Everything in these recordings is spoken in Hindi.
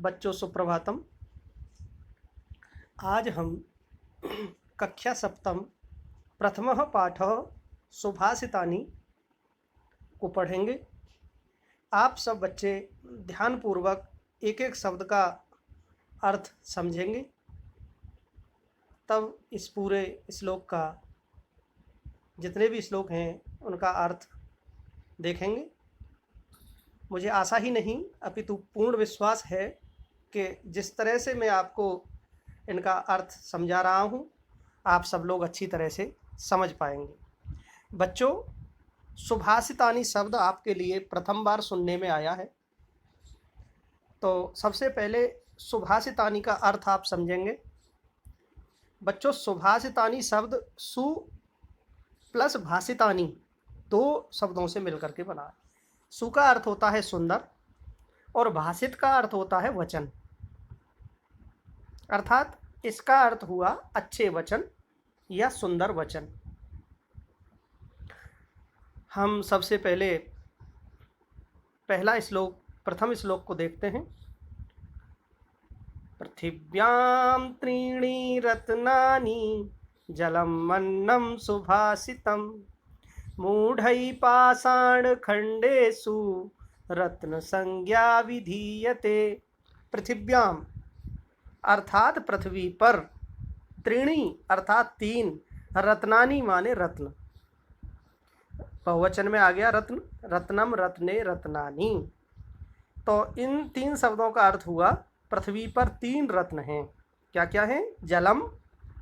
बच्चों सुप्रभातम। आज हम कक्षा सप्तम प्रथमः पाठः सुभाषितानि को पढ़ेंगे। आप सब बच्चे ध्यानपूर्वक एक एक शब्द का अर्थ समझेंगे, तब इस पूरे श्लोक का जितने भी श्लोक हैं उनका अर्थ देखेंगे। मुझे आशा ही नहीं अपितु पूर्ण विश्वास है कि जिस तरह से मैं आपको इनका अर्थ समझा रहा हूँ, आप सब लोग अच्छी तरह से समझ पाएंगे। बच्चों, सुभाषितानि शब्द आपके लिए प्रथम बार सुनने में आया है, तो सबसे पहले सुभाषितानि का अर्थ आप समझेंगे। बच्चों, सुभाषितानि शब्द सु प्लस भाषितानि दो शब्दों से मिलकर के बना है। सु का अर्थ होता है सुंदर और भाषित का अर्थ होता है वचन, अर्थात इसका अर्थ हुआ अच्छे वचन या सुंदर वचन। हम सबसे पहले पहला श्लोक प्रथम श्लोक को देखते हैं। पृथिव्यां त्रीणि रत्नानि जलम अन्नम सुभाषितम मूढ़ै पाषाणखण्डेषु रत्न संज्ञा विधीयते। पृथिव्याम अर्थात पृथ्वी पर, त्रीणि अर्थात तीन, रत्नानि माने रत्न, बहुवचन में आ गया रत्न, रत्नम रत्ने रत्नानि। तो इन तीन शब्दों का अर्थ हुआ पृथ्वी पर तीन रत्न हैं। क्या क्या हैं? जलम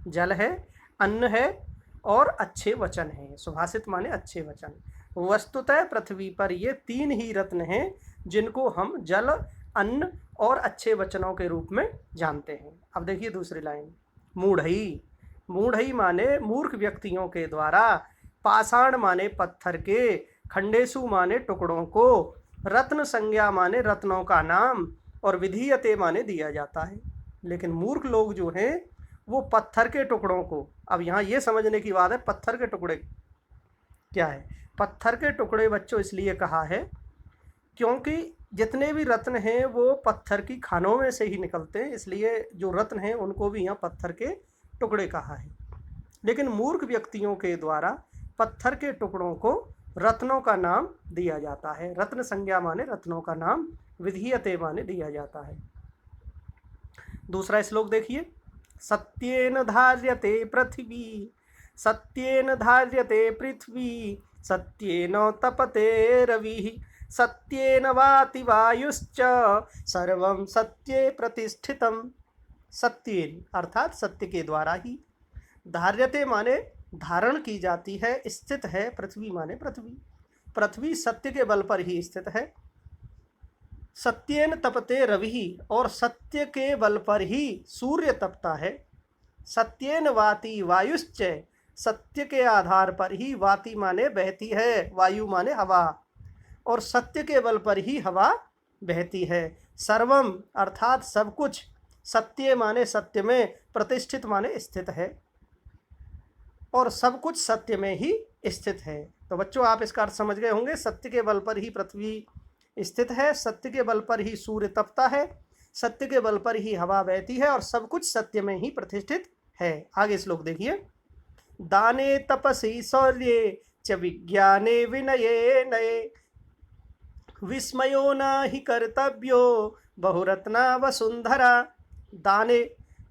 जल है, अन्न है और अच्छे वचन हैं। सुभाषित माने अच्छे वचन। वस्तुतः पृथ्वी पर ये तीन ही रत्न हैं जिनको हम जल, अन्न और अच्छे वचनों के रूप में जानते हैं। अब देखिए दूसरी लाइन, मूढ़ई। मूढ़ई माने मूर्ख व्यक्तियों के द्वारा, पाषाण माने पत्थर के, खंडेसु माने टुकड़ों को, रत्न संज्ञा माने रत्नों का नाम, और विधीयते माने दिया जाता है। लेकिन मूर्ख लोग जो हैं वो पत्थर के टुकड़ों को, अब यहाँ ये समझने की बात है पत्थर के टुकड़े क्या है। पत्थर के टुकड़े बच्चों इसलिए कहा है क्योंकि जितने भी रत्न हैं वो पत्थर की खानों में से ही निकलते हैं, इसलिए जो रत्न हैं उनको भी यहाँ पत्थर के टुकड़े कहा है। लेकिन मूर्ख व्यक्तियों के द्वारा पत्थर के टुकड़ों को रत्नों का नाम दिया जाता है। रत्न संज्ञा माने रत्नों का नाम, विधीयते माने दिया जाता है। दूसरा श्लोक देखिए, सत्येन धार्यते पृथ्वी, सत्येन धार्यते पृथ्वी, सत्येन तपते रविः, सत्येन वाति वायुश्च, सर्वं सत्ये प्रतिष्ठितम्। सत्येन अर्थात सत्य के द्वारा ही, धार्यते माने धारण की जाती है, स्थित है, पृथ्वी माने पृथ्वी, पृथ्वी सत्य के बल पर ही स्थित है। सत्येन तपते रविः, और सत्य के बल पर ही सूर्य तपता है। सत्येन वाति वायुश्च, सत्य के आधार पर ही वाति माने बहती है, वायु माने हवा, और सत्य के बल पर ही हवा बहती है। सर्वम अर्थात सब कुछ, सत्य माने सत्य में, प्रतिष्ठित माने स्थित है, और सब कुछ सत्य में ही स्थित है। तो बच्चों आप इसका अर्थ समझ गए होंगे। सत्य के बल पर ही पृथ्वी स्थित है, सत्य के बल पर ही सूर्य तपता है, सत्य के बल पर ही हवा बहती है, और सब कुछ सत्य में ही प्रतिष्ठित है। आगे श्लोक देखिए, दाने तपसि शौर्ये च विज्ञाने विनये नये, विस्मयो न हि कर्तव्यो बहुरत्ना वसुंधरा। दाने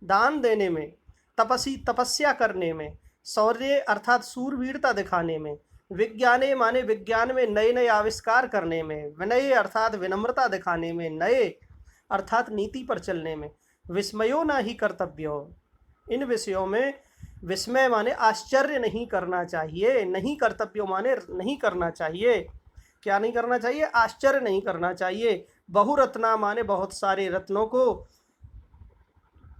दान देने में, तपसी तपस्या करने में, शौर्य अर्थात सूरवीरता दिखाने में, विज्ञाने माने विज्ञान में नए नए आविष्कार करने में, विनय अर्थात विनम्रता दिखाने में, नए अर्थात नीति पर चलने में, विस्मयो न ही कर्तव्यो, इन विषयों में विस्मय माने आश्चर्य नहीं करना चाहिए, नहीं कर्तव्यो माने नहीं करना चाहिए। क्या नहीं करना चाहिए? आश्चर्य नहीं करना चाहिए। बहुरत्ना माने बहुत सारे रत्नों को,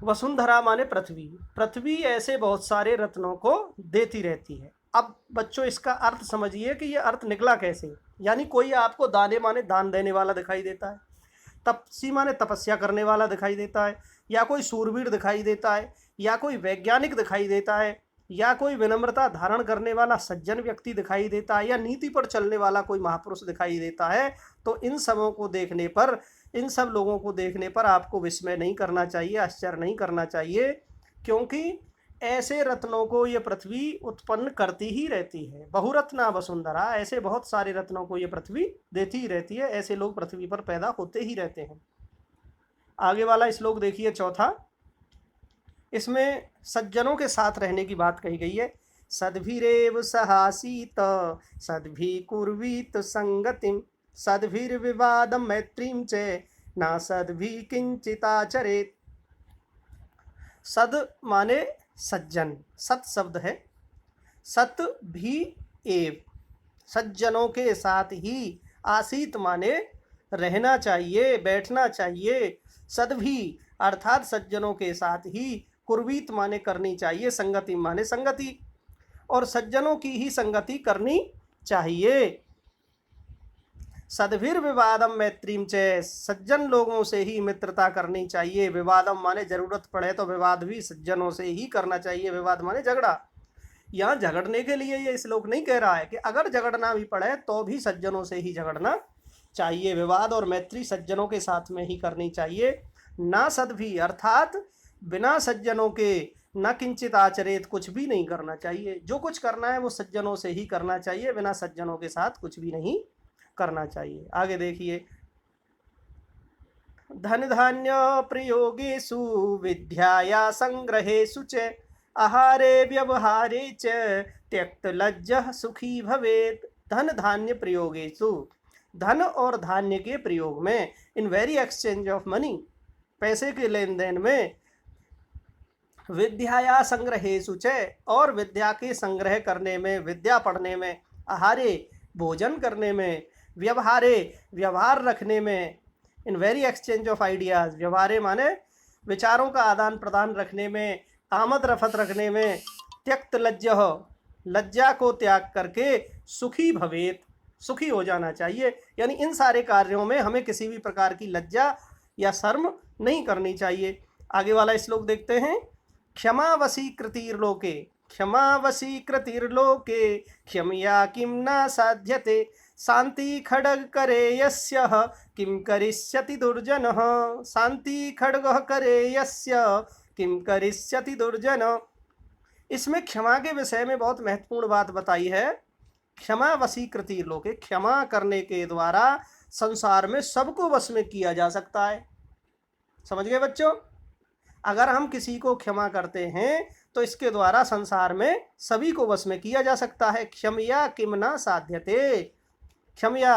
वसुंधरा माने पृथ्वी, पृथ्वी ऐसे बहुत सारे रत्नों को देती रहती है। अब बच्चों इसका अर्थ समझिए कि ये अर्थ निकला कैसे। यानी कोई आपको दाने माने दान देने वाला दिखाई देता है, तपसी माने तपस्या करने वाला दिखाई देता है, या कोई सूरवीर दिखाई देता है, या कोई वैज्ञानिक दिखाई देता है, या कोई विनम्रता धारण करने वाला सज्जन व्यक्ति दिखाई देता है, या नीति पर चलने वाला कोई महापुरुष दिखाई देता है। तो इन सबों को देखने पर इन सब लोगों को देखने पर आपको विस्मय नहीं करना चाहिए, आश्चर्य नहीं करना चाहिए, क्योंकि ऐसे रत्नों को ये पृथ्वी उत्पन्न करती ही रहती है। बहुरत्ना वसुंधरा, ऐसे बहुत सारे रत्नों को ये पृथ्वी देती ही रहती है। ऐसे लोग पृथ्वी पर पैदा होते ही रहते हैं। आगे वाला श्लोक देखिए, चौथा। इसमें सज्जनों के साथ रहने की बात कही गई है। सद्भिरेव सहासीत सद्भि कुर्वीत संगतिम सद्भिर्विवादम मैत्रीम च ना सद्भि किंचिताचरेत। सद माने सज्जन, सत शब्द है। सत भी एव, सज्जनों के साथ ही, आसीत माने रहना चाहिए, बैठना चाहिए, सद्भि अर्थात सज्जनों के साथ ही, कुर्वीत माने करनी चाहिए, संगति माने संगति, और सज्जनों की ही संगति करनी चाहिए। सद्भिर विवादम मैत्रीम च, सज्जन लोगों से ही मित्रता करनी चाहिए। विवादम माने जरूरत पड़े तो विवाद भी सज्जनों से ही करना चाहिए। विवाद माने झगड़ा। यहाँ झगड़ने के लिए ये श्लोक नहीं कह रहा है कि अगर झगड़ना भी पड़े तो भी सज्जनों से ही झगड़ना चाहिए। विवाद और मैत्री सज्जनों के साथ में ही करनी चाहिए। ना सद्भि अर्थात बिना सज्जनों के न किंचित आचरेत, कुछ भी नहीं करना चाहिए। जो कुछ करना है वो सज्जनों से ही करना चाहिए, बिना सज्जनों के साथ कुछ भी नहीं करना चाहिए। आगे देखिए, धन धान्य प्रयोगेषु विद्याया संग्रहेषु च आहारे व्यवहारे च त्यक्त लज्जः सुखी भवेत्। धन धान्य प्रयोगेषु, धन और धान्य के प्रयोग में, in very exchange of money, पैसे के लेन देन में, विद्याया संग्रहेषु च, और विद्या के संग्रह करने में, विद्या पढ़ने में, आहारे भोजन करने में, व्यवहारे व्यवहार रखने में, in very exchange of ideas, व्यवहारे माने विचारों का आदान प्रदान रखने में, आमद रफत रखने में, त्यक्त लज्जह लज्जा को त्याग करके सुखी भवेत, सुखी हो जाना चाहिए। यानी इन सारे कार्यों में हमें किसी भी प्रकार की लज्जा या शर्म नहीं करनी चाहिए। आगे वाला श्लोक देखते हैं। क्षमावसी कृतिर्लोके क्षमावसी कृतिर्लोके क्षमया किम न साध्यते शांति खड्ग करे यस्य किम करिष्यति दुर्जनः। शांति खड्ग करे यस्य किम करिष्यति दुर्जन। इसमें क्षमा के विषय में बहुत महत्वपूर्ण बात बताई है। क्षमा वशीकृति लोके, क्षमा करने के द्वारा संसार में सबको वश में किया जा सकता है। समझ गए बच्चों? अगर हम किसी को क्षमा करते हैं तो इसके द्वारा संसार में सभी को वश में किया जा सकता है। क्षमया किम न साध्यते, क्षमया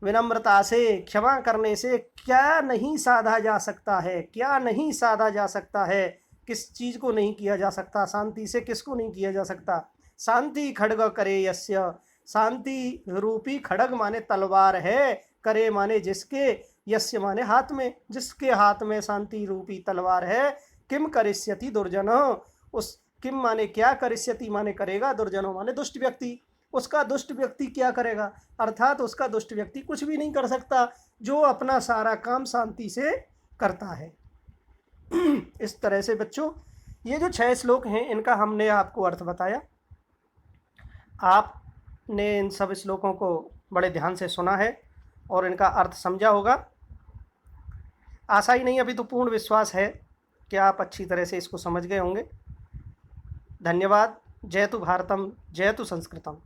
विनम्रता से, क्षमा करने से क्या नहीं साधा जा सकता है, क्या नहीं साधा जा सकता है, किस चीज़ को नहीं किया जा सकता, शांति से किसको नहीं किया जा सकता। शांति खड्ग करे यस्य, शांति रूपी खड्ग माने तलवार है, करे माने जिसके, यस्य माने हाथ में, जिसके हाथ में शांति रूपी तलवार है। किम करिष्यति दुर्जनो, उस किम माने क्या, करिष्यति माने करेगा, दुर्जनो माने दुष्ट व्यक्ति, उसका दुष्ट व्यक्ति क्या करेगा, अर्थात उसका दुष्ट व्यक्ति कुछ भी नहीं कर सकता जो अपना सारा काम शांति से करता है। इस तरह से बच्चों ये जो 6 श्लोक हैं इनका हमने आपको अर्थ बताया। आपने इन सब श्लोकों को बड़े ध्यान से सुना है और इनका अर्थ समझा होगा। आशा ही नहीं, अभी तो पूर्ण विश्वास है कि आप अच्छी तरह से इसको समझ गए होंगे। धन्यवाद। जय तु भारतम, जय तु संस्कृतम।